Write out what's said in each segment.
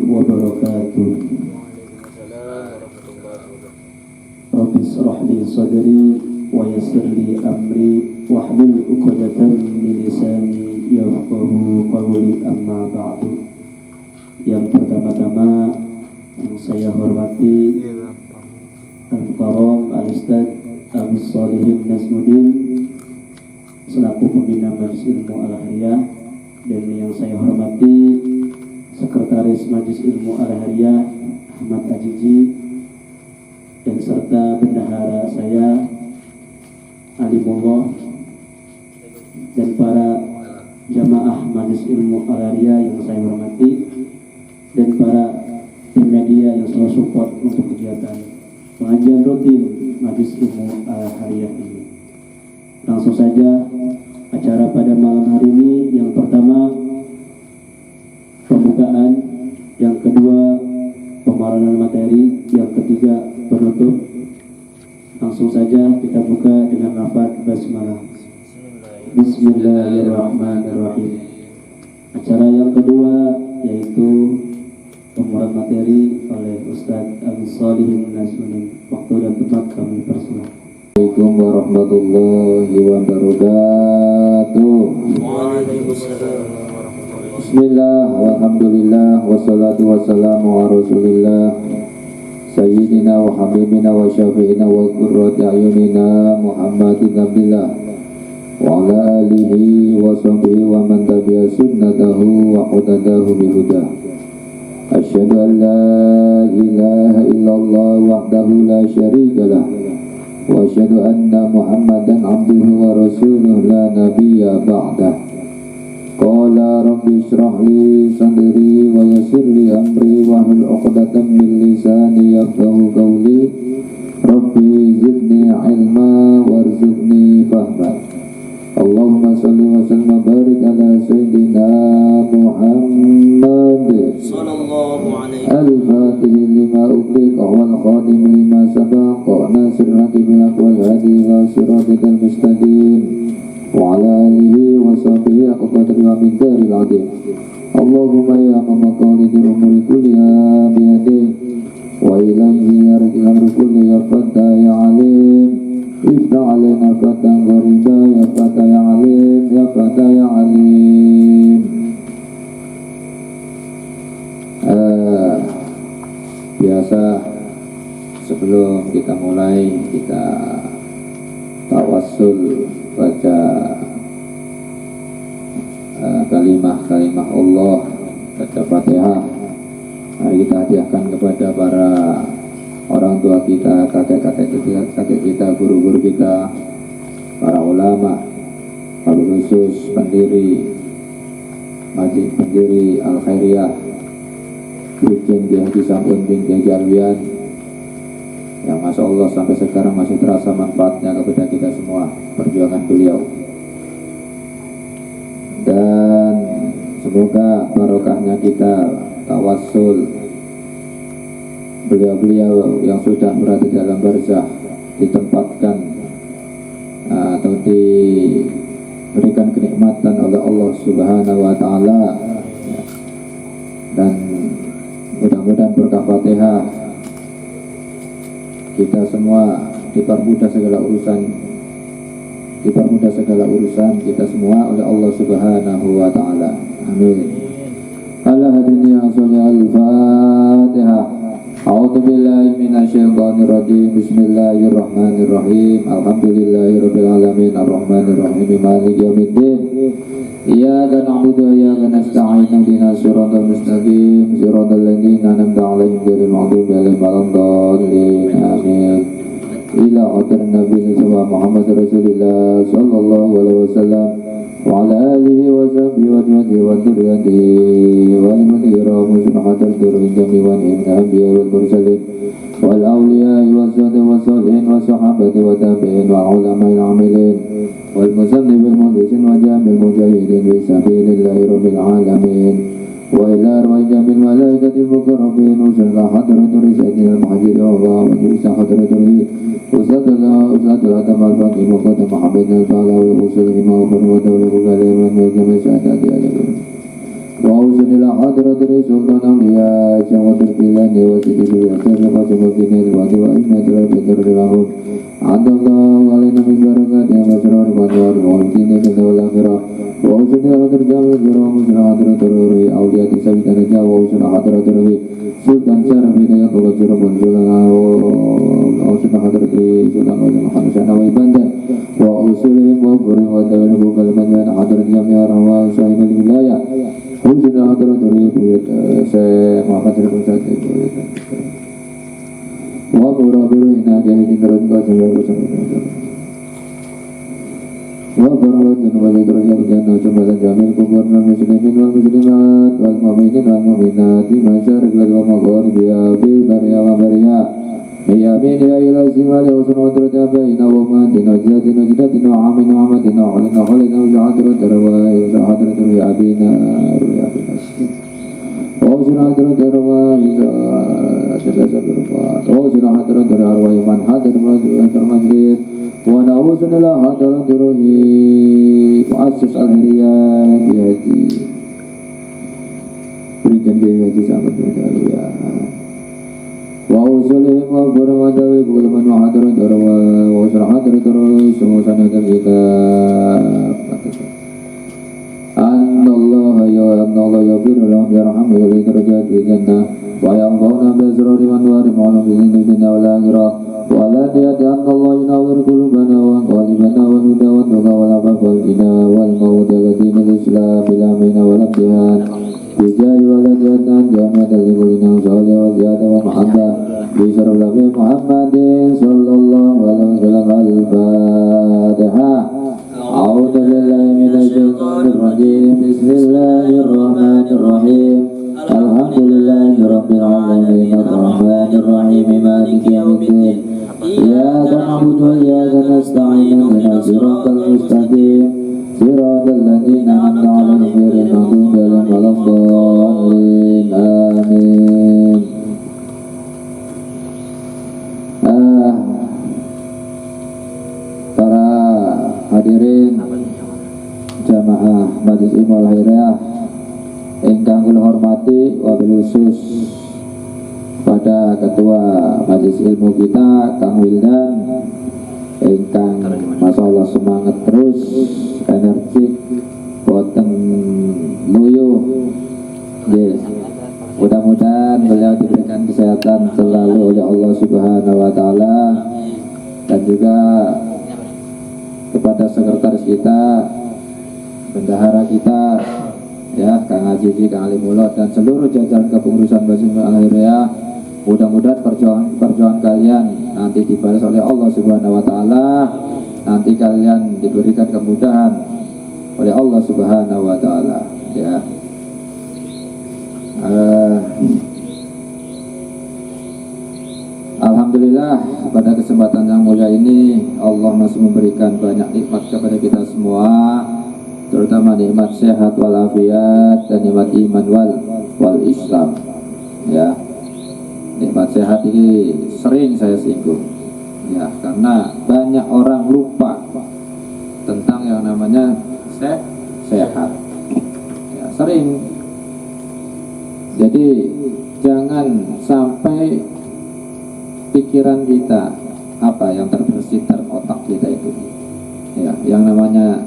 wabarakatuh. Rabbi israh li sadri wa yassir li amri wahlul 'uqdatam min lisani yafqahu qawli, amma ba'du. Yang pertama-tama yang saya hormati Al-Karam Al-Ustaz Abdus Shalihin Nasmuddin selaku pembina Majelis Ilmu Al-Hariyah, dan yang saya hormati Sekretaris Majelis Ilmu Al-Hariyah Ahmad Ajiji, dan serta bendahara saya Alimullah, dan para jamaah Majelis Ilmu Al-Hariyah yang saya hormati, dan para tim media yang selalu support untuk kegiatan pengajian rutin Majelis Ilmu Al-Hariyah ini. Langsung saja acara pada malam hari ini. Yang pertama pembukaan, yang kedua pemaparan materi, yang ketiga penutup. Langsung saja kita buka dengan lafaz basmalah. Bismillahirrahmanirrahim. Acara yang kedua yaitu pemaparan materi oleh Ustaz Abdus Shalihin Nasmuddin. Waktu dan tempat kami persilakan. Assalamualaikum warahmatullahi wabarakatuh. Waalaikumsalam. Bismillah, walhamdulillah, wassalatu wassalamu ala rasulillah Sayyidina wa habibina wa syafi'ina wa qurrati ayunina Muhammadin abdillah wa ala alihi wa sahbihi wa man tabi'a sunnatahu wa qadadahu bihudah. Asyhadu an la ilaha illallah wahdahu la syarika lah, wa asyhadu anna Muhammadan abduhu wa rasuluh la nabiyya ba'dah. Qala rabbi ishrah li sadri wa yassir li amri wahlul 'uqdatam min lisani yafqahu qawli. Rabbi zidni ilma warzuqni fahma. Allahumma salli wa sallim wa barik ala sayyidina Muhammad Sallallahu alaihi al-fatih lima ughliqa wal khatim lima sabaqa nasirul haqi bil haqq wal hadi ila siratal mustaqim wa ala alihi wa sahbihi aqdari wa miqdaril azim. Allahumma ya maqalidul umuri kulliha biyadih wa ilayhi yarjil amru kulli ya fattah ya alim ifta alaina fathan ghariba ya fattah ya alim ya fattah ya alim. Biasa sebelum kita mulai kita tawassul baca kalimah-kalimah Allah, baca Fatihah. Mari kita hadiahkan kepada para orang tua kita, kakek kita, guru-guru kita, para ulama, wabil khusus pendiri Masjid, pendiri Al-Khairiyah, Brigjen Haji Samsudin Haji Alwian, yang Masya Allah sampai sekarang masih terasa manfaatnya kepada kita semua perjuangan beliau. Dan semoga barokahnya kita tawassul beliau-beliau yang sudah berada dalam barzah ditempatkan atau diberikan kenikmatan oleh Allah Subhanahu wa Ta'ala, dan mudah-mudahan berkah Fatihah kita semua dipermudah segala urusan kita semua oleh Allah Subhanahu wa Ta'ala. Amin. Ala hadirin yang salih al-Fatihah. A'udzu billahi minasyaitonir rajim. Bismillahirrahmanirrahim. Alhamdulillahirabbil alamin arrahmanir rahim maliki yaumiddin. Iyyaka na'budu wa iyyaka nasta'in ihdinas siratal mustaqim siratal ladzina an'amta 'alaihim ghairil maghdubi 'alaihim waladdallin. Amin. Ila qadrin Nabi Muhammad Rasulullah sallallahu alaihi wasallam wa ala alihi wa sahbihi wa dzurriyyatihi wa liman yarahu subhanahu wa jami'an min anbiya wal mursalin wal awliya wa salihin wa sahabati wa tabi'in wa ulama al-amilin wal musannif al-muhdisin wa jami'il mujahidin fi sabilillahi rabbil alamin wa ila arwah jamil malaikatil mukarrabin wa hadratul sayyidil muhajirin wa hadratul Ustadullah Adam al-Faqih Muqaddam Muhammad al-Balawi Usulih Ma'ufur wa Dawli Rugalim wa Nujam Syahadati Alam وأوصل إلى حضرة سلطان الأولياء شمس الكيلان وسيده وسيد قاسم الدين الوادي وإمة الفطر لهم عد الله علينا من بركاته وأسرار وأنوار والدين الدنيا والآخرة وأوصل إلى حضرة جامع الجرام وأوصل حضرة روحي أولياء سيد الرجاء وأوصل حضرة روحي سلطان شرف هداية وغجر بنزلنا وأوصل حضرة سلطان وجه محمد شأنا وإبادة وأوصلهم وأكبرهم ودولهم كلمة حضرة جامع رحمة صاحب الولاية وأوصل حضرة روحي Syekh Muhammad Syahrul Fatih wa murabiruhina kehidin terus kau jauh wa barakatun wa zikrullah jannah jumatan jamil kuburna muslimin wal muslimat wal mu'minin wal mu'minat di masyarakat wa maghrib ya bi bariya wa bariya ya bin ya ila simali wa sunwatul tabaina wa madina jadina jadatina wa amin wa amadina wa alina khalina wa jahadrat wa jahadrat ya abina ya وأوصل حضرة أرواح وأوصل حضرة أرواح من حضر المسجد ونوصل إلى حضرة روح مؤسس الهريان بهدي berikan biaya sahabat ya وأوصلهم وأكبر وجاوي كل من حضرة أرواح وأوصل حضرة روح semua sanad kita أن الله يغفر لهم يرحم ويغفر درجات في الجنة وينفعنا بأسرار وأنوار معلوم في الدنيا والآخرة ولا يأتي أن الله ينور قلوبنا وقالبنا والهدى والتقى والعفاف والغنى والموت الدين الإسلام بالأمين والامتحان بجاه ولد أدنان جامعة لكلنا صالح وزيادة ومحبة بشرف نبي محمد صلى الله عليه وسلم الفاتحة أعوذ بالله من الشيطان الرجيم بسم الله الرحمن الرحيم الحمد لله رب العالمين الرحمن الرحيم مالك يوم الدين إياك نعبد وإياك نستعين اهدنا الصراط المستقيم صراط الذين أنعمت عليهم غير المغضوب عليهم ولا الضالين آمين para hadirin jamaah Majelis Ilmu Al-Khairiyah ingkang kula hormati, wabil khusus pada ketua Majelis Ilmu kita Kang Wildan ingkang masyaallah semangat terus, energik, boten luyuh. Yes. Mudah-mudahan beliau diberikan kesehatan selalu oleh Allah Subhanahu wa taala, dan juga kepada sekretaris kita, bendahara kita ya, Kang Haji, Kang Ali Mulot, dan seluruh jajaran kepengurusan Majelis Al-Khairiyah. Mudah-mudahan perjuangan kalian nanti dibalas oleh Allah Subhanahu wa taala, nanti kalian diberikan kemudahan oleh Allah Subhanahu wa taala ya. Alhamdulillah, pada kesempatan yang mulia ini Allah masih memberikan banyak nikmat kepada kita semua, terutama nikmat sehat walafiat dan nikmat iman wal Islam ya. Nikmat sehat ini sering saya singgung ya, karena banyak orang lupa tentang yang namanya sehat ya, sering. Jadi jangan sampai pikiran kita apa yang terbersit dalam otak kita itu ya, yang namanya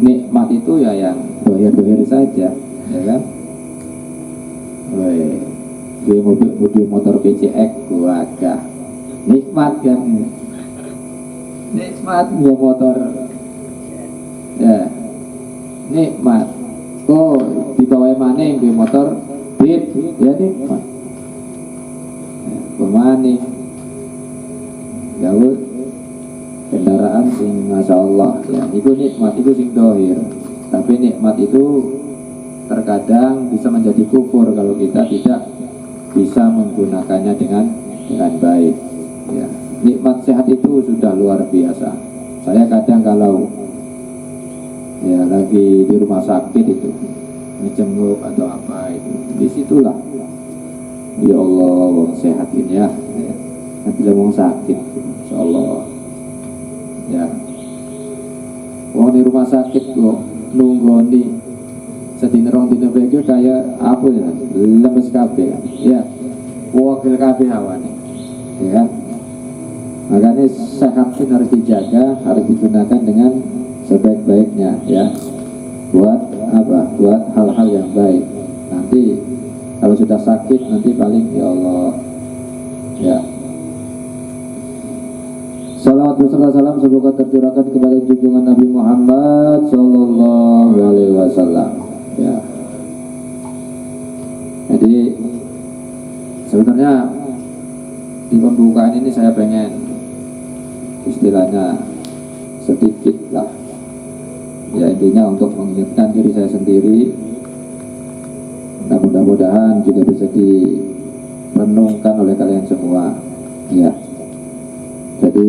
nikmat itu ya yang dohir-dohir saja ya kan. Gue mobil motor PCX gua agak nikmat kan, nikmat gua motor ya, nikmat kok dibawa mana gue motor Beat ya, nikmat pemaning gaul kendaraan sing masya Allah ya, itu nikmat, itu sing dohir. Tapi nikmat itu terkadang bisa menjadi kufur kalau kita tidak bisa menggunakannya dengan baik ya. Nikmat sehat itu sudah luar biasa. Saya kadang kalau ya lagi di rumah sakit itu ngejenguk atau apa itu, disitulah ya Allah sehatin ya, nanti mau sakit insyaallah ya. Wong di rumah sakit kok nunggoni sedina rong dina iki kaya apa ya, lemes kabeh ya, wakil kabeh hawane ya kan. Makanya sehat pun harus dijaga, harus digunakan dengan sebaik-baiknya ya. Buat apa? Buat hal-hal yang baik. Nanti kalau sudah sakit nanti paling ya Allah ya. Salawat beserta salam semoga tercurahkan kepada junjungan Nabi Muhammad Sallallahu Alaihi Wasallam ya. Jadi sebenarnya di pembukaan ini saya pengen istilahnya sedikit lah ya, intinya untuk mengingatkan diri saya sendiri. Nah, mudah-mudahan juga bisa direnungkan oleh kalian semua ya. Jadi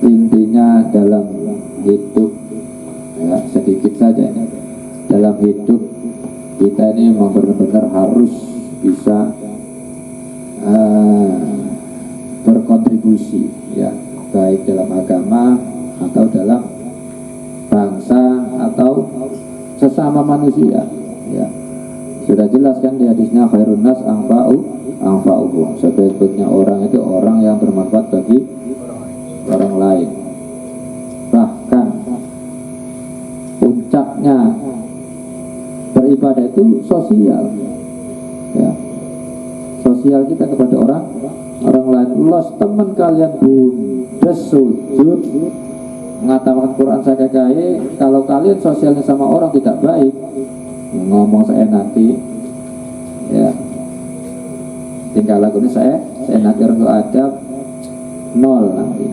intinya dalam hidup ya, sedikit saja ini, dalam hidup kita ini memang benar-benar harus bisa berkontribusi ya, baik dalam agama atau dalam bangsa atau sesama manusia ya. Sudah jelas kan di hadisnya khairun nas anfa'uhum, sebaik-baiknya orang itu orang yang bermanfaat bagi orang lain. Bahkan puncaknya beribadah itu sosial ya, sosial kita kepada orang lain. Los teman kalian bundes sujud mengatakan Quran saya kayak kalau kalian sosialnya sama orang tidak baik, ngomong seenaki ya, tingkah lakunya seenaki, untuk adab nol nanti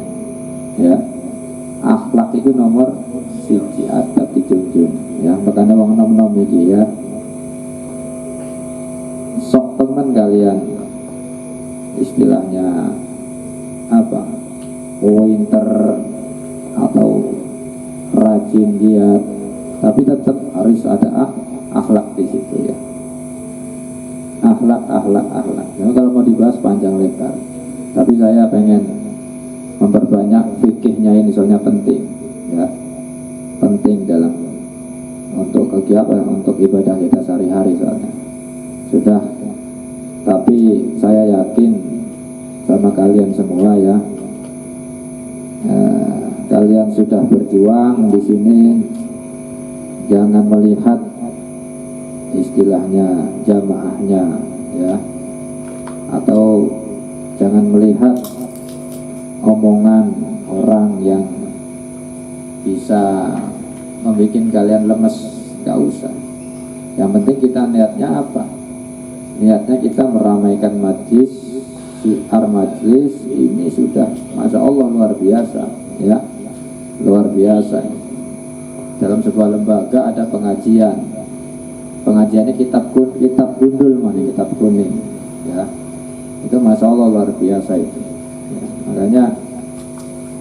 ya. Akhlak itu nomor siji, adab dijunjung ya. Makanya wong nom-nom iki ya, sok teman kalian istilahnya apa, winter atau rajin giat, tapi tetap harus ada akhlak di situ ya. Akhlak. Jadi kalau mau dibahas panjang lebar, tapi saya pengen memperbanyak fikihnya ini, soalnya penting ya, penting dalam untuk kegiatan, untuk ibadah kita sehari-hari soalnya sudah. Tapi saya yakin sama kalian semua ya, kalian sudah berjuang di sini. Jangan melihat istilahnya jamaahnya ya, atau jangan melihat omongan orang yang bisa membuat kalian lemes. Gak usah. Yang penting kita niatnya apa? Niatnya kita meramaikan majlis, syiar majlis ini sudah Masya Allah luar biasa ya, luar biasa. Dalam sebuah lembaga ada pengajian, pengajiannya kitab gundul, kitab kuning ya, itu Masya Allah luar biasa itu ya. Makanya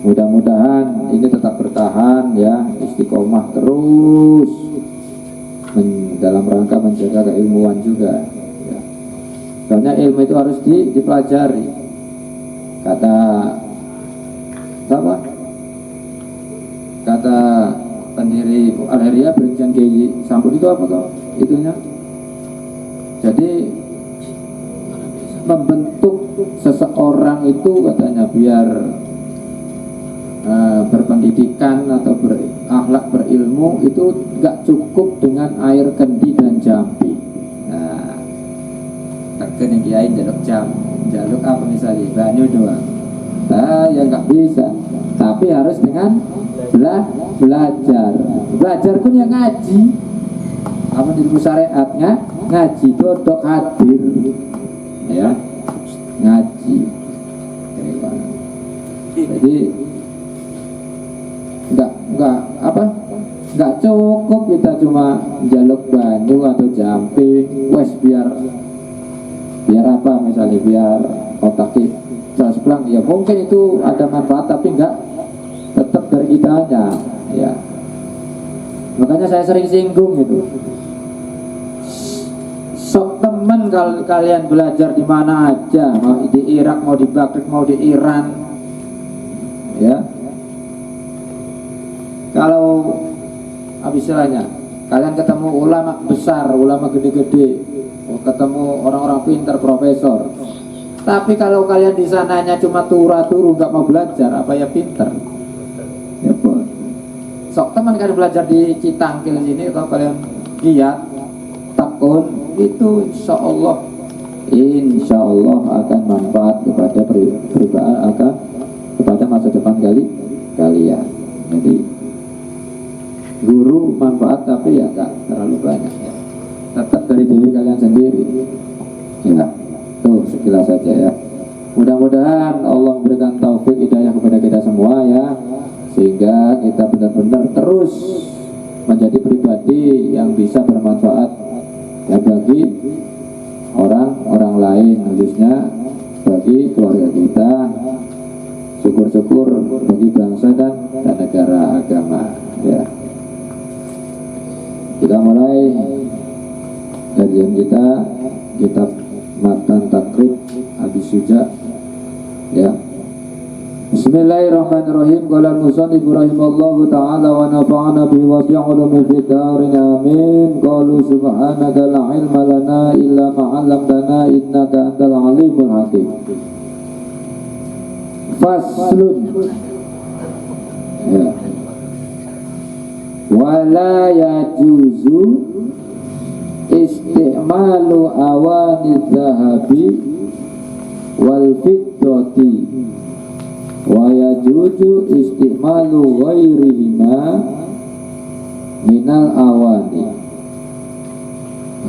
mudah-mudahan ini tetap bertahan ya, istiqomah terus dalam rangka menjaga keilmuan juga ya. Soalnya ilmu itu harus dipelajari. Kata pendiri Al-Heria Brigjen Kiai Sampun itu apa toh itunya? Jadi membentuk seseorang itu katanya biar berpendidikan atau berakhlak, berilmu itu gak cukup dengan air kendi dan jampi. Nah, terkena kiai jaluk apa misalnya banyu doang, nah ya gak bisa. Tapi harus dengan belajar pun yang ngaji, apa di syariatnya ngaji dodok hadir ya, ngaji. Jadi nggak cukup kita cuma jaluk banyu atau jampi wes biar apa misalnya, biar otak kita seplang ya, mungkin itu ada manfaat tapi nggak tetap dari kitanya ya. Makanya saya sering singgung itu, sok temen kalau kalian belajar di mana aja, mau di Irak, mau di Baghdad, mau di Iran ya, apa istilahnya, kalian ketemu ulama besar, ulama gede-gede, ketemu orang-orang pintar, profesor. Tapi kalau kalian di sananya cuma turu nggak mau belajar, apa ya pintar? Ya pun. Sok teman kalian belajar di Citangkil sini, kalau kalian giat, tekun, itu insya Allah akan manfaat kepada pribadi, akan kepada masa depan kalian. Jadi guru manfaat tapi ya nggak terlalu banyak ya. Tetap dari diri kalian sendiri. Ya, tuh sekilas saja ya. Mudah-mudahan Allah memberikan taufik hidayah kepada kita semua ya, sehingga kita benar-benar terus menjadi pribadi yang bisa bermanfaat ya bagi orang lain, khususnya bagi keluarga kita, syukur-syukur bagi bangsa dan negara agama ya. Kita mulai kajian kita, kitab Matan Takrib Abi Suja ya. Bismillahirrahmanirrahim. Qala al-musannif rahimallahu ta'ala wa nafa'ana bihi wa bi'ulumi fid darin amin. Qalu subhanaka la ilma lana illa ma 'allamtana innaka antal alimul hakim. Faslun ya. Wala yajuzu isti'malu awani dhahabi wal fiddati wa yajuzu isti'malu ghairihima minal awani.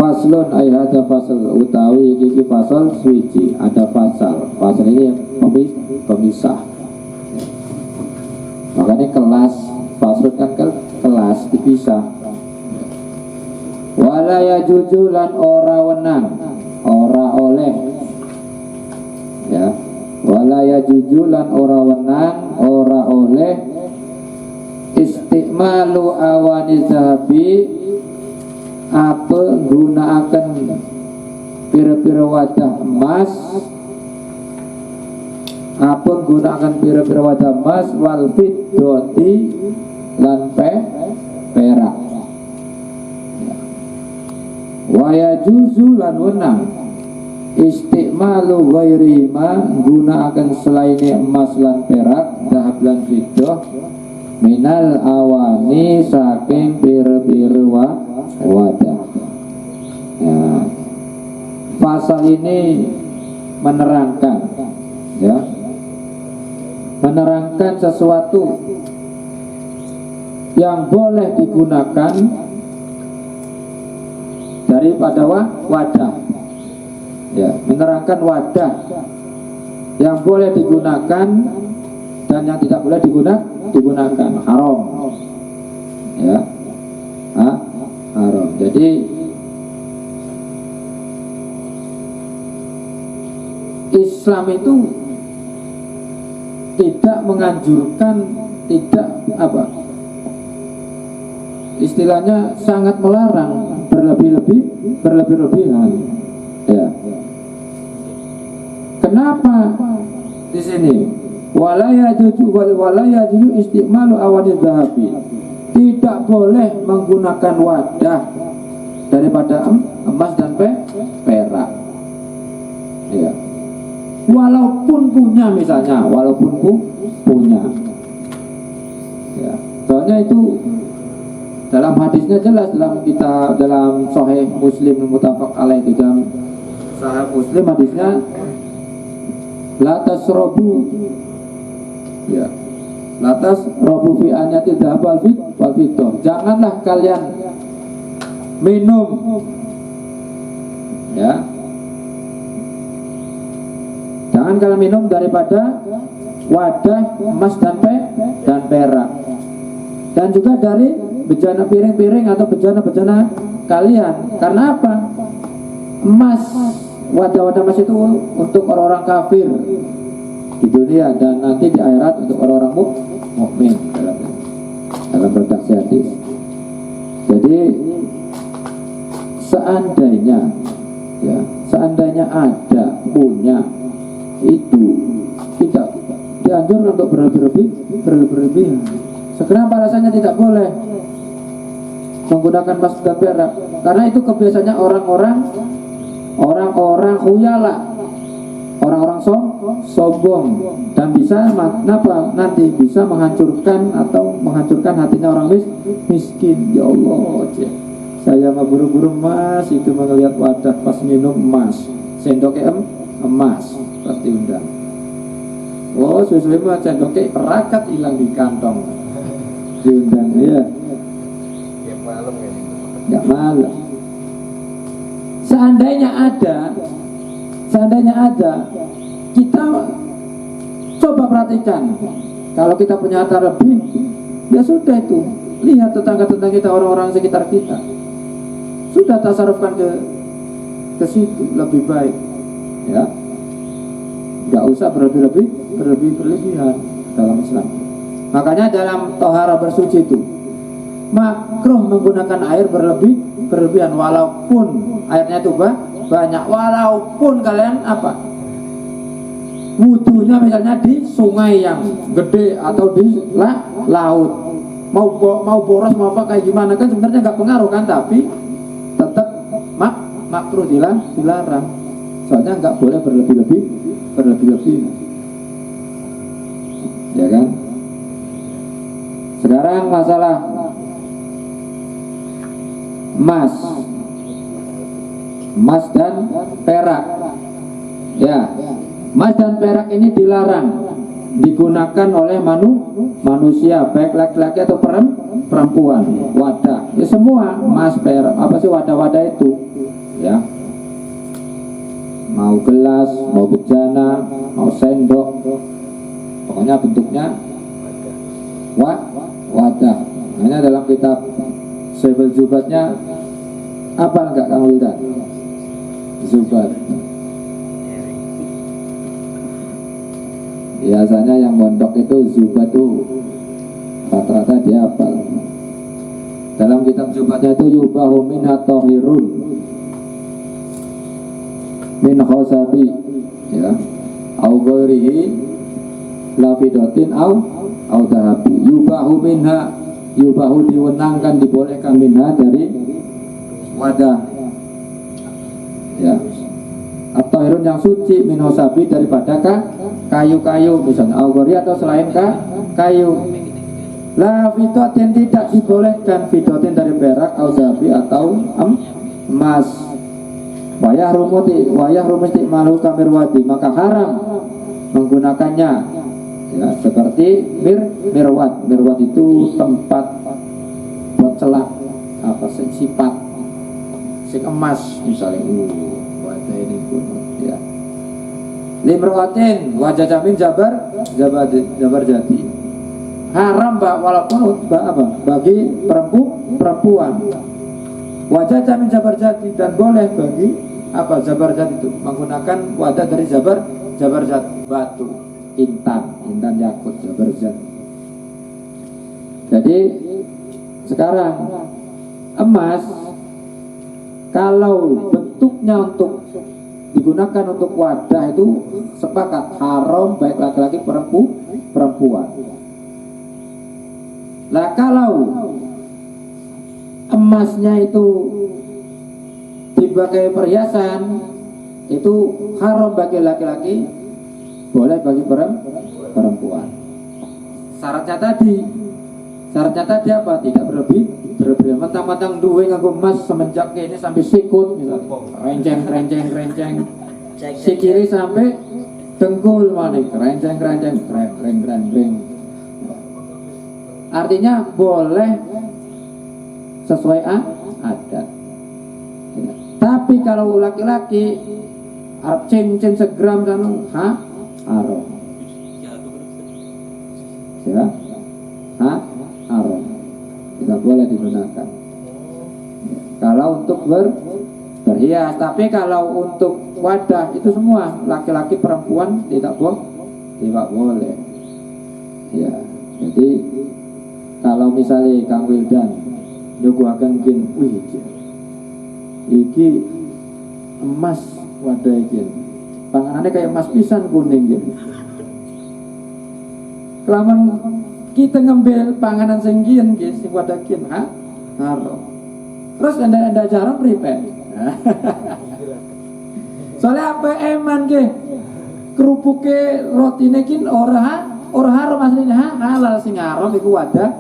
Faslun ay hadza fasal utawi iki fasal suci, ada fasal ini pemisah. Makanya kelas faslun kan kelas dipisah. Wala yajuzu lan ora wenang, ora oleh ya. Wala yajuzu lan ora wenang, ora oleh istimalu awani zahabi, apa gunakan pira-pira wadah emas, apa gunakan pira-pira wadah emas, wal fiddati lan perak. Wa yajuzu lan wenang istimalu ghairi ma gunakan selain emas lan perak, dahab lan fiddah, minal awani saking pira-pira wadah. Ya. Pasal ini menerangkan ya, menerangkan sesuatu yang boleh digunakan daripada wadah ya, menerangkan wadah yang boleh digunakan dan yang tidak boleh digunakan, haram ya, haram. Jadi Islam itu tidak menganjurkan, tidak apa istilahnya, sangat melarang berlebih-lebihan ya. Kenapa di sini wala yajuzu istimalu awani dhahabi, tidak boleh menggunakan wadah daripada emas dan perak ya, walaupun punya, misalnya walaupun punya ya. Soalnya itu dalam hadisnya jelas, dalam Sahih Muslim muttafaq alaih, di dalam Sahih Muslim hadisnya la tasrobu ya, la tasrobu fi anyati dhahab wal fiddah, janganlah kalian minum ya, jangan kalian minum daripada wadah emas dan perak, dan juga dari bejana piring-piring atau bejana-bejana kalian. Karena apa? Emas, wadah-wadah emas itu untuk orang-orang kafir di dunia, dan nanti di akhirat untuk orang-orang mukmin dalam redaksi hadis. Jadi seandainya ya, seandainya ada punya, itu tidak dianjurkan untuk berlebihan. Kenapa alasannya tidak boleh? menggunakan emas dan perak, karena itu kebiasaannya orang-orang khuyala, orang-orang sombong, dan bisa nanti bisa menghancurkan hatinya orang miskin. Ya Allah, saya mah buru-buru emas, itu melihat wadah pas minum emas, sendoknya emas, pasti undang. Oh, sesuai mah sendoknya perakat hilang di kantong, diundang ya. Nggak malam. Seandainya ada, kita coba perhatikan. Kalau kita punya harta lebih, ya sudah itu. Lihat tetangga-tetangga kita, orang-orang sekitar kita. Sudah tasarufkan ke situ, lebih baik. Ya, nggak usah berlebihan dalam Islam. Makanya dalam tohara bersuci itu makruh menggunakan air berlebihan, walaupun airnya itu banyak, walaupun kalian wudunya misalnya di sungai yang gede atau di laut, mau boros mau apa kayak gimana kan sebenarnya nggak pengaruh kan, tapi tetap makruh dilarang, soalnya nggak boleh berlebih, ya kan. Sekarang masalah emas dan perak. Ya, emas dan perak ini dilarang digunakan oleh manusia, baik laki-laki atau perempuan. Wadah, ya semua emas, perak, wadah-wadah itu, ya. Mau gelas, mau bejana, mau sendok, pokoknya bentuknya wadah. Hanya dalam kitab Sebel Zubatnya apa enggak Kang Wildan? Zubat. Biasanya yang mondok itu Zubat tuh rata-rata dia hafal. Dalam kitab Zubatnya itu yubahu minha tahirun min khosabi, ya, au ghairihi lafidatin au dahabi. Yubahu diwenangkan, dibolehkan minha dari wadah, ya, atau hirun yang suci, min khosabi daripada kayu-kayu misalnya, au ghairi atau selain kayu. La fidatin tidak dibolehkan, fidatin dari perak, au dahabi atau emas. Wayah rumiti malu kamirwadi, maka haram menggunakannya, ya, seperti mirwat itu tempat buat celak sifat sing emas misalnya, wadah ini pun, ya. Limrawatin wajah jamin jabar jati, haram walaupun bagi perempuan. Wajah jamin jabar jati, dan boleh bagi jabar jati itu menggunakan wadah dari jabar jati, batu, intan yakut, jabar jati. Jadi sekarang emas kalau bentuknya untuk digunakan untuk wadah itu sepakat haram, baik laki-laki perempuan. Nah kalau emasnya itu dipakai perhiasan, itu haram bagi laki-laki, boleh bagi perempuan. Syaratnya tadi apa? Tidak berlebihan. Mentang-mentang duwe nganggo emas semenjak ini sampai sikut misalnya, renceng, si kiri sampai dengkul manik, renceng, artinya boleh sesuai adat. Ya. Tapi kalau laki-laki cincin segram dan haram. Ya, haram. Tidak boleh digunakan. Ya. Kalau untuk berhias, tapi kalau untuk wadah itu semua laki-laki perempuan tidak boleh. Ya, jadi kalau misalnya Kang Wildan nyuguhaken iki emas wadah iki, panganannya kayak emas pisan kuning gitu. Kelamaan kita ngambil panganan sing wadah haram. Terus ndak jarang pripen. Soalnya apa eman ke kerupuke rotine kin ora haram asline halal sing haram iku wadah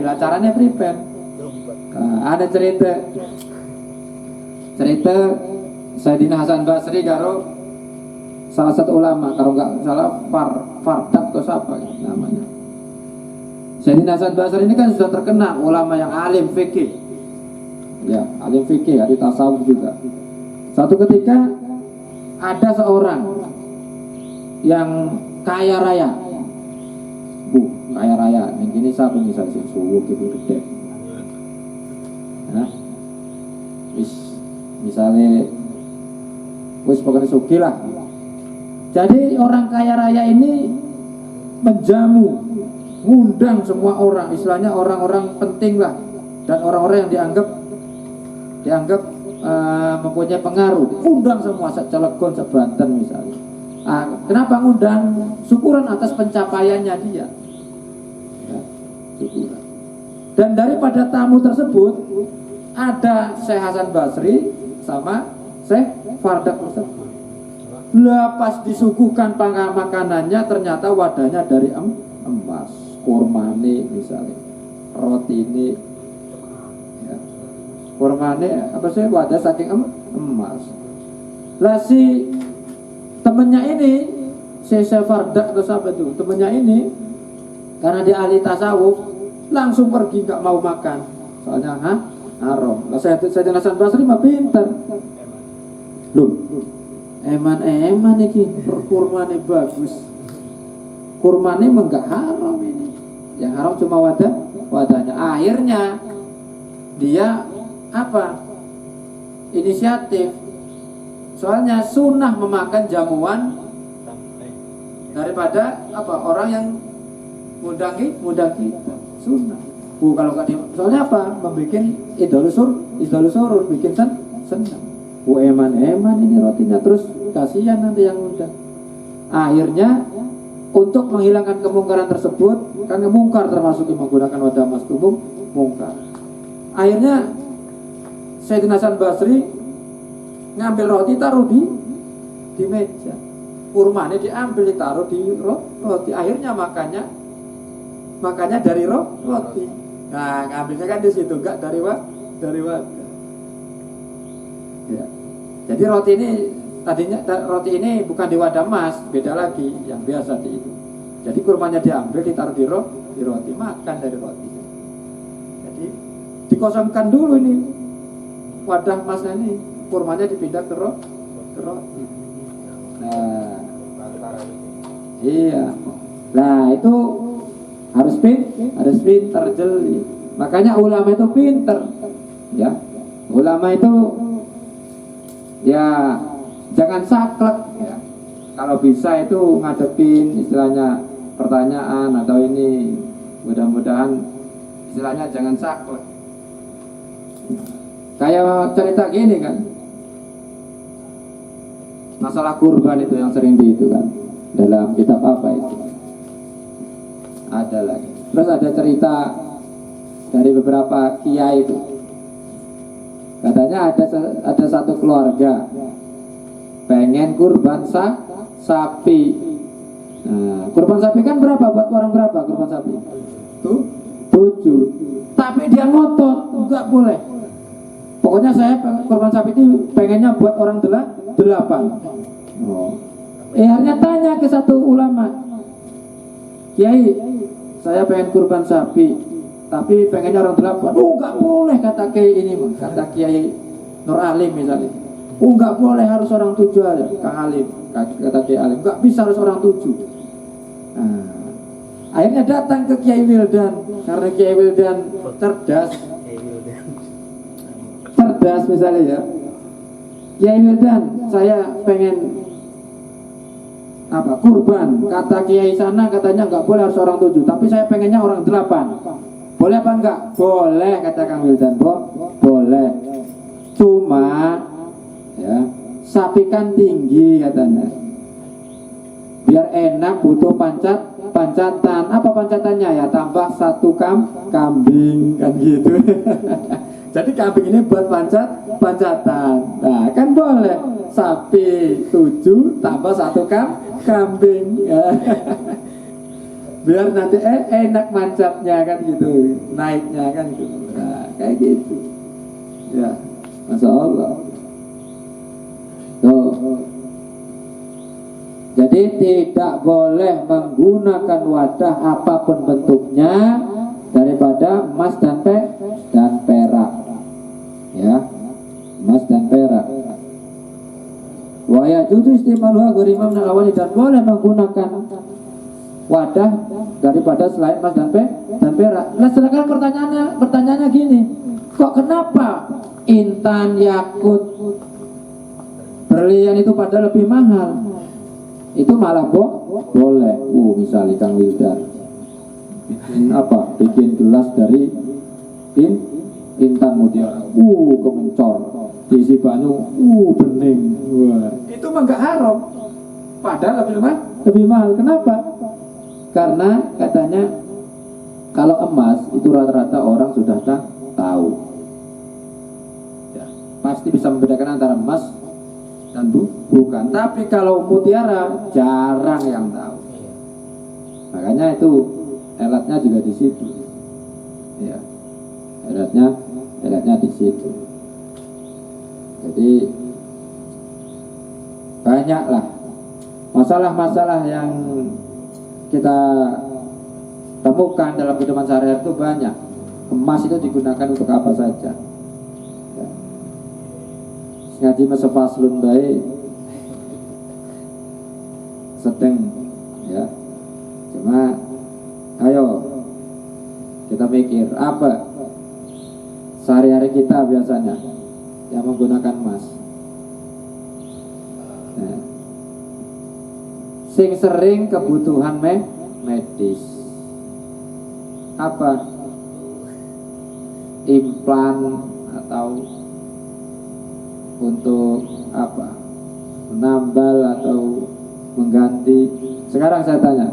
lah carane pripen. Ada cerita Sayyidina Hasan Basri karo salah satu ulama kalau nggak salah Fardak atau siapa namanya. Sayyidina Hasan Basri ini kan sudah terkenal ulama yang alim fikih. Ya, alim fikih, ahli tasawuf juga. Satu ketika ada seorang yang kaya raya. Kaya raya. Ini siapa misalnya suwu gitu gede. Nah, misalnya pokoknya suki lah. Jadi orang kaya raya ini menjamu, ngundang semua orang, istilahnya orang-orang penting lah, dan orang-orang yang dianggap mempunyai pengaruh, undang semua Celegon, Banten misalnya. Kenapa ngundang? Syukuran atas pencapaiannya dia. Ya, syukuran. Dan daripada tamu tersebut ada Syekh Hasan Basri sama Syekh Fardak tersebut. Pas disuguhkan makanannya ternyata wadahnya dari emas, kurmane misalnya, roti ini, ya. Kurmane apa sih wadah saking emas. Lah si temennya ini, Syekh Fardak atau siapa itu, temennya ini karena dia ahli tasawuf langsung pergi nggak mau makan, soalnya haram. Lah Sayyidina Hasan Basri mah pinter. Loh, eman iki kurmane bagus. Kurmane enggak haram ini. Yang haram cuma wadahnya. Akhirnya dia inisiatif. Soalnya sunnah memakan jamuan daripada orang yang mudangi sunnah. Kalau nggak soalnya membuat idol surur bikin senang. Eman ini rotinya, terus kasihan nanti yang undang. Akhirnya untuk menghilangkan kemungkaran tersebut, kan mungkar termasuk menggunakan wadah emas umum, mungkar. Akhirnya Sayyidina Hasan Basri ngambil roti taruh di meja, kurmanya diambil ditaruh di roti. Akhirnya makannya dari roti. Nah, ngambilnya kan di situ, enggak dari wadah. Ya. Jadi roti ini bukan di wadah emas, beda lagi yang biasa di itu. Jadi kurmanya diambil ditaruh di roti, makan dari roti. Jadi dikosongkan dulu ini wadah emasnya ini, kurmanya dipindah ke roti. Nah, iya. Nah itu harus pinter jeli. Makanya ulama itu pinter, ya. Ulama itu ya jangan saklek ya. Kalau bisa itu ngadepin istilahnya pertanyaan atau ini, mudah-mudahan istilahnya jangan saklek. Kayak cerita gini kan, masalah kurban itu yang sering itu kan dalam kitab apa itu ada lagi. Terus ada cerita dari beberapa kiai itu. Katanya ada satu keluarga pengen kurban sapi. Nah, kurban sapi kan berapa buat orang berapa kurban sapi? 7. Tapi dia ngotot, enggak boleh. Pokoknya saya kurban sapi itu pengennya buat orang 8. Akhirnya tanya ke satu ulama, Kiai, saya pengen kurban sapi, tapi pengennya orang 8. Enggak boleh kata Kiai ini, kata Kiai Nur Alim misalnya. Enggak boleh, harus orang 7 aja, Kang Alim, kata Kiai Alim. Enggak bisa, harus orang 7. Nah, akhirnya datang ke Kiai Wildan, karena Kiai Wildan cerdas misalnya ya. Kiai Wildan, saya pengen kurban. Kata Kiai sana katanya enggak boleh, harus orang 7, tapi saya pengennya orang 8. Boleh apa enggak? Boleh, kata Kang Wildan. Boleh. Cuma ya, sapi kan tinggi katanya. Biar enak butuh pancatan. Apa pancatannya ya? Tambah 1 kambing kan gitu. Jadi kambing ini buat pancatan. Nah, kan boleh sapi 7 tambah 1 kambing. Biar nanti enak mancapnya kan gitu, naiknya kan gitu. Nah, kayak gitu. Ya, Masya Allah. Tuh. Jadi tidak boleh menggunakan wadah apapun bentuknya daripada emas dan perak. Ya, emas dan perak. Wa yajuzu istimaluha gharimam min al-awani, dan boleh menggunakan wadah daripada selain emas dan perak. Nah, sedangkan pertanyaannya gini, kok kenapa intan, yakut, berlian itu pada lebih mahal? Itu malah boleh. Misalnya Kang Wildan bikin gelas dari intan mutiara, kemencor, diisi banyu, bening. Wah, itu mah nggak haram, padahal lebih mahal. Kenapa? Karena katanya kalau emas itu rata-rata orang sudah tahu, ya, pasti bisa membedakan antara emas dan bukan. Tapi kalau mutiara jarang yang tahu. Makanya itu elatnya juga di situ. Ya, elatnya di situ. Jadi banyaklah masalah-masalah yang kita temukan dalam kehidupan sehari-hari itu banyak. Emas itu digunakan untuk apa saja. Ngaji masa faslun baik sedang, ya. Cuma ayo kita mikir apa sehari-hari kita biasanya yang menggunakan emas. Nah, sing sering kebutuhan medis apa, implan atau untuk apa, menambal atau mengganti. Sekarang saya tanya,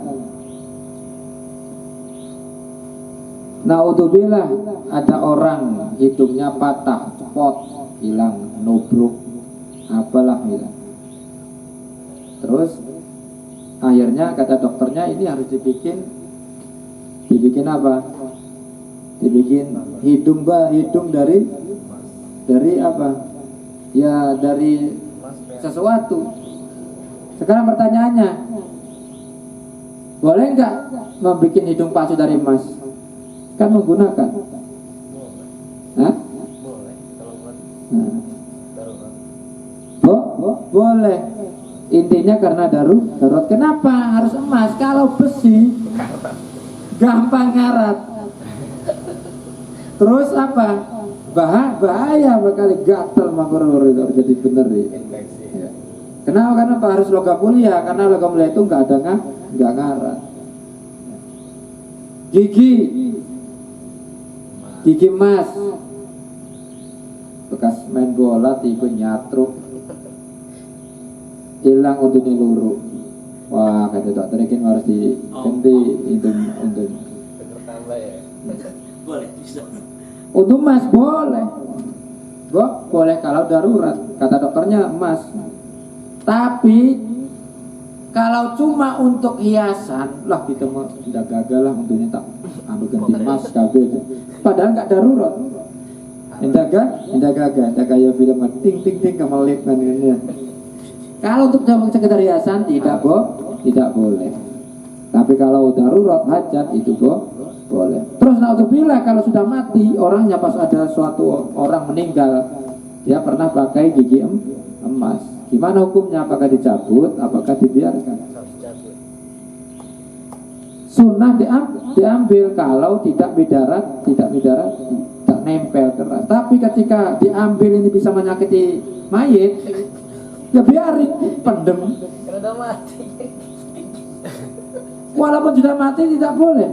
naudzubillah, ada orang hidungnya patah, pot, hilang, nubruk, apalah hilang. Terus akhirnya kata dokternya ini harus dibikin apa? Dibikin hidung dari apa? Ya dari sesuatu. Sekarang pertanyaannya, boleh nggak membuat hidung palsu dari emas? Kan menggunakan. Hah? Boleh kalau buat boleh. Intinya karena darurat. Kenapa harus emas? Kalau besi gampang ngarat. Terus apa? Bahaya bakal gatel makoror itu jadi bener ya. Kenapa harus logam mulia? Karena logam mulia itu nggak ngarat. Gigi emas, bekas main bola tiba nyatruk, hilang untuk luru. Wah, kata dokter ini harus diganti untuk tambah ya. Boleh bisa. Untuk emas boleh, boleh kalau darurat. Kata dokternya emas. Tapi kalau cuma untuk hiasan, lah kita mau tidak gagal lah untuknya tak ambil ganti emas kabel. Padahal nggak darurat. Indah gagal, kayak film ting kemelit kan ini. Kalau untuk sekedar hiasan tidak boleh. Tapi kalau darurat hajat itu boleh. Terus naudzubillah kalau sudah mati orangnya, pas ada suatu orang meninggal, dia pernah pakai gigi emas. Gimana hukumnya? Apakah dicabut? Apakah dibiarkan? Sunnah diambil kalau tidak midarat, tidak nempel keras. Tapi ketika diambil ini bisa menyakiti mayit, ya biarin, pendem. Karena udah mati. Walaupun sudah mati tidak boleh.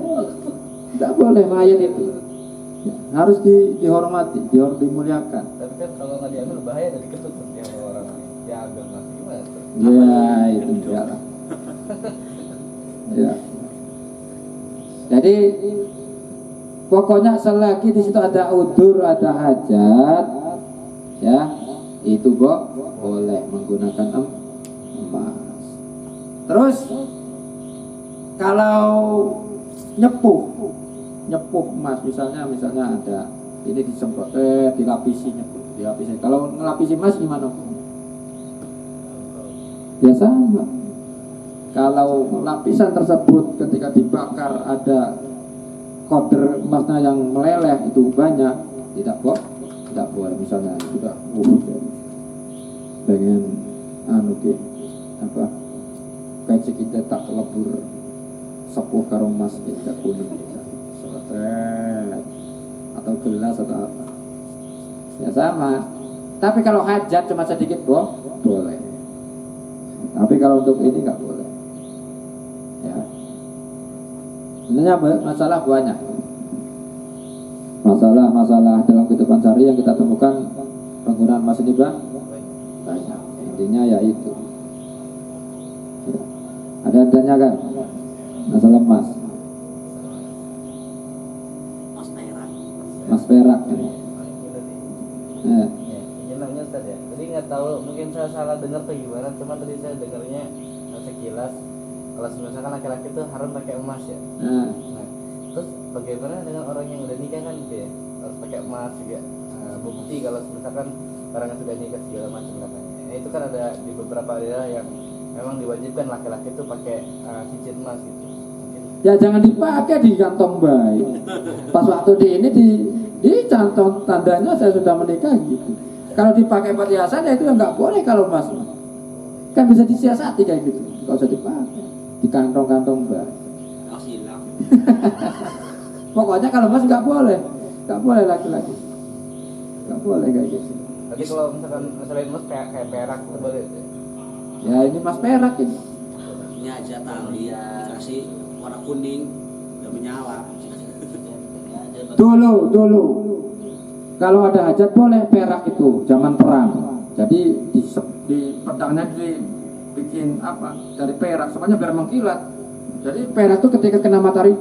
Tidak boleh mayat itu. Ya, harus dihormati, dimuliakan. Tapi kan kalau nggak diambil bahaya, dari ketut yang orang diambil mati gimana? Ya itu enggak lah. Ya. Jadi Pokoknya selagi di situ ada udur, ada hajat, ya itu boleh menggunakan emas. Terus kalau nyepuh emas, misalnya ada ini disemprot, dilapisi nyepuh, dilapisi. Kalau ngelapisi emas gimana? Ya sama. Kalau lapisan tersebut ketika dibakar ada koder emasnya yang meleleh itu banyak, tidak boleh. Misalnya sudah pengen peci kita tak lebur sepuh karo emas kita kuning selesai, atau gelas atau apa, ya sama. Tapi kalau hajat cuma sedikit boleh. Tapi kalau untuk ini nggak boleh. Ya. Sebenarnya masalah banyak. Masalah dalam kehidupan sehari yang kita temukan penggunaan emas ini banyak. Intinya ya itu. Ya. Ada yang tanyakan masalah emas. Mas perak. Ya. Hilangnya Ustaz ya. Jadi nggak tahu, mungkin saya salah dengar atau gimana. Cuma tadi saya dengarnya sekilas kalau misalkan laki-laki itu haram pakai emas ya. Nah, terus bagaimana dengan orang yang udah nikah kan gitu ya, harus pakai emas juga. Bukti kalau misalkan orang yang sudah nikah segala macam katanya. Nah, itu kan ada di beberapa daerah yang memang diwajibkan laki-laki itu pakai cincin emas gitu. Mungkin. Ya jangan dipakai di kantong bayi. Pas waktu di kantong tandanya saya sudah menikah gitu. Kalau dipakai perhiasan ya itu nggak boleh kalau emas. Kan bisa disiasati kayak gitu. Kalau usah dipakai di kantong-kantong bayi. Pokoknya kalau emas nggak boleh laki-laki. Nggak boleh kayak gitu. Tapi kalau misalkan selain emas kayak perak itu boleh. Ya ini emas perak ini. Ini aja tahu dia kasih warna kuning udah menyala. Dulu kalau ada hajat boleh perak itu zaman perang. Jadi di pedangnya dibikin apa dari perak, semuanya biar mengkilat. Jadi perak itu ketika kena matahari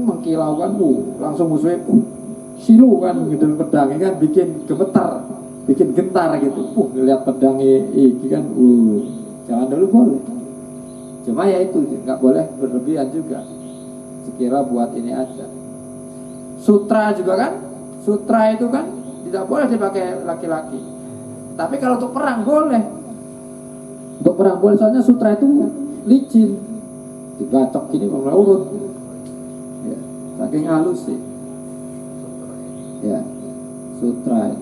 mengkilau kan, langsung musuhnya silu kan gitu, pedangnya kan bikin gemetar, bikin gentar gitu. Ngeliat pedangnya ini kan, jangan dulu boleh. Cuma ya itu nggak boleh berlebihan juga. Sekira buat ini aja. Sutra juga kan, sutra itu kan tidak boleh dipakai laki-laki. Tapi kalau untuk perang boleh. Untuk perang boleh, soalnya sutra itu licin, dibacok gini urut. Ya, saking halus sih. Ya, sutra.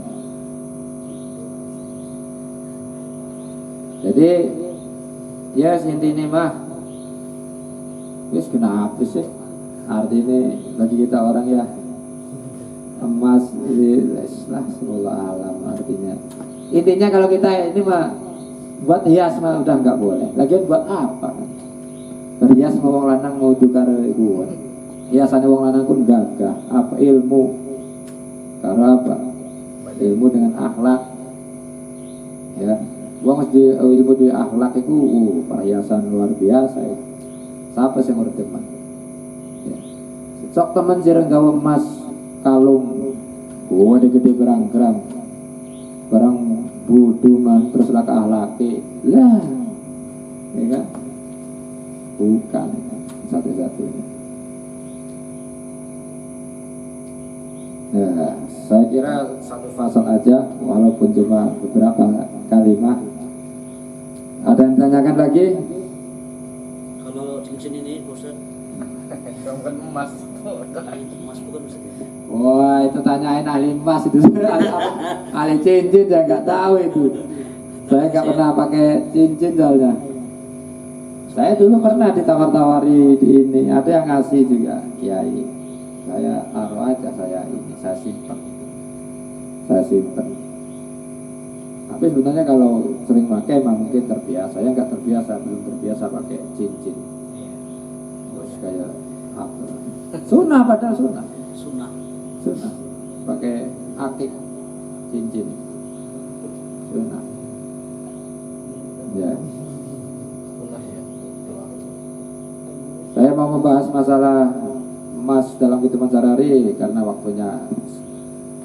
Jadi ya intinya mah, wis kenapa sih? Artinya bagi kita orang ya emas lah seolah alam artinya. Intinya kalau kita ini mah buat hias mah udah nggak boleh. Lagian buat apa? Berhias mau wong lanang mau tukar ibu. Hiasannya wong lanang pun gagah. Apa ilmu? Karena apa? Ilmu dengan akhlak. Ya, wong mesti ilmu di akhlak itu perhiasan luar biasa ya. Siapa sih menurut teman? Ya. Sok teman jarang gawe emas kalung, gede berang-gerang, barang buduman terus laka ahlaki lah, ya kan? Bukan satu-satunya. Nah, saya kira satu fasal aja, walaupun cuma beberapa kalimat. Ada yang tanyakan lagi? Kalau cincin ini Ustaz, bukan emas. emas bukan Ustaz. Wah, itu tanyain ahli emas itu. Ahli cincin saya nggak tahu itu. Saya nggak pernah pakai cincin soalnya. Saya dulu pernah ditawar-tawari di ini, ada yang ngasih juga kiai. Saya taruh aja, saya simpan. Tapi sebenarnya kalau sering pakai emang mungkin terbiasa. Saya nggak terbiasa, belum terbiasa pakai cincin. Terus kayak apa? Sunnah padahal sunnah. Sunnah pakai akik cincin sunnah ya. Saya mau membahas masalah emas dalam kehidupan sehari-hari karena waktunya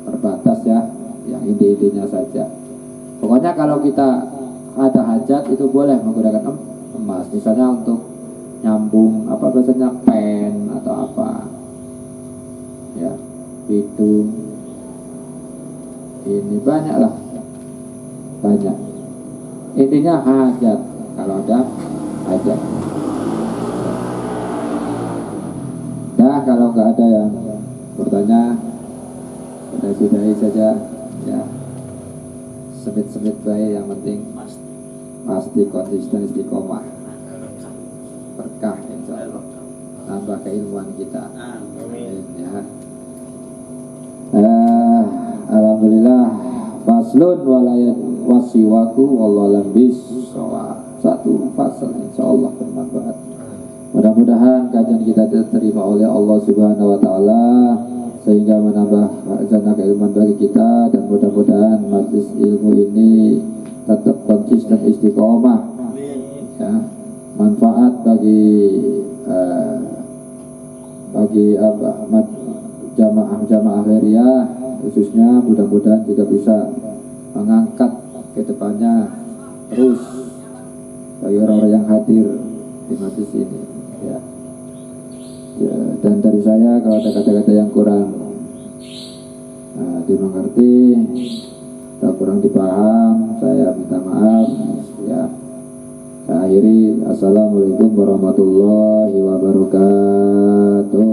terbatas ya, yang inti-intinya saja. Pokoknya kalau kita ada hajat itu boleh menggunakan emas, misalnya untuk nyambung apa biasanya pen atau apa ya, hidung ini banyak lah, banyak. Intinya hajat, kalau ada hajat. Nah kalau nggak ada yang bertanya, kita sudahi saja ya. Semit-semit baik, yang penting pasti konsisten istiqomah, berkah insya Allah, tambah keilmuan kita. Amin ya. Alhamdulillah. Faslun walayat wasiwaku wallahualam bissawab. Satu fasal insya Allah bermanfaat. Mudah-mudahan kajian kita diterima oleh Allah Subhanahu wa taala sehingga menambah khazanah keilmuan bagi kita, dan mudah-mudahan majelis ilmu ini tetap konsisten istiqomah ya, manfaat bagi jamaah khairiyah khususnya, mudah-mudahan juga bisa mengangkat ke depannya terus bagi orang-orang yang hadir di majelis ini ya. Dan dari saya kalau ada kata-kata yang kurang dimengerti atau kurang dipaham, saya minta maaf ya. Saya akhiri, assalamualaikum warahmatullahi wabarakatuh.